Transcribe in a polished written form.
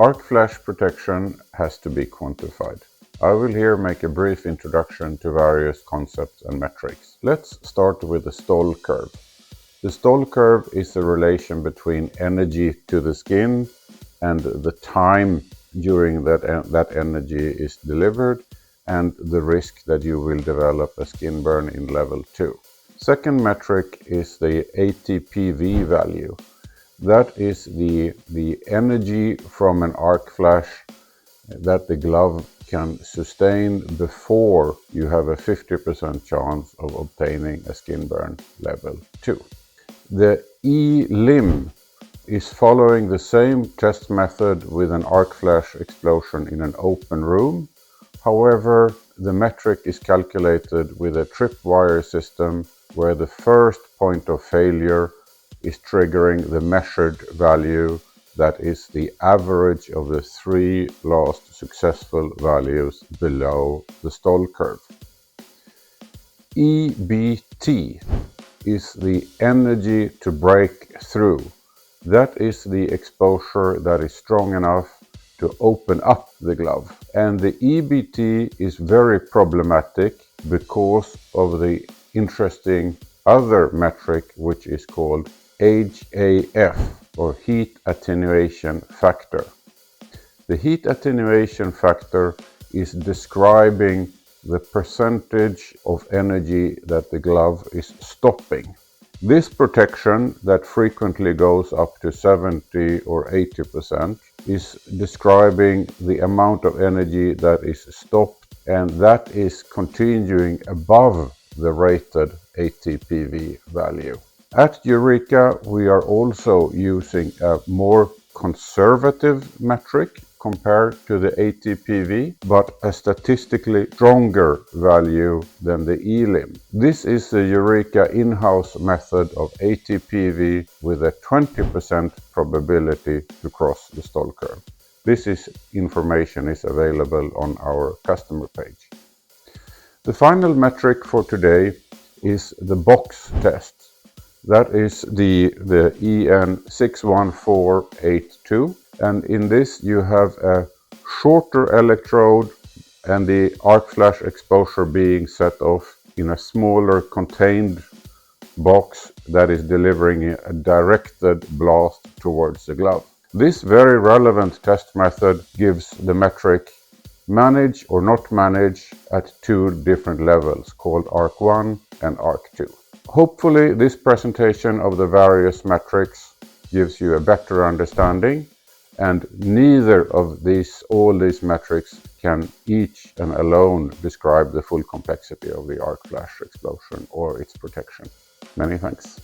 Arc flash protection has to be quantified. I will here make a brief introduction to various concepts and metrics. Let's start with the stall curve. The stall curve is a relation between energy to the skin and the time during that energy is delivered and the risk that you will develop a skin burn in level 2. Second metric is the ATPV value. That is the energy from an arc flash that the glove can sustain before you have a 50% chance of obtaining a skin burn level 2. The ELIM is following the same test method with an arc flash explosion in an open room. However, the metric is calculated with a tripwire system where the first point of failure is triggering the measured value that is the average of the 3 last successful values below the stall curve. EBT is the energy to break through. That is the exposure that is strong enough to open up the glove. And the EBT is very problematic because of the interesting other metric which is called HAF or heat attenuation factor. The heat attenuation factor is describing the percentage of energy that the glove is stopping. This protection that frequently goes up to 70 or 80% is describing the amount of energy that is stopped, and that is continuing above the rated ATPV value. At Eureka, we are also using a more conservative metric compared to the ATPV, but a statistically stronger value than the ELIM. This is the Eureka in-house method of ATPV with a 20% probability to cross the stall curve. This information is available on our customer page. The final metric for today is the box test. That is the EN61482, and in this you have a shorter electrode and the arc flash exposure being set off in a smaller contained box that is delivering a directed blast towards the glove. This very relevant test method gives the metric manage or not manage at 2 different levels called Arc 1 and Arc 2. Hopefully this presentation of the various metrics gives you a better understanding, and neither of all these metrics can each and alone describe the full complexity of the arc flash explosion or its protection. Many thanks.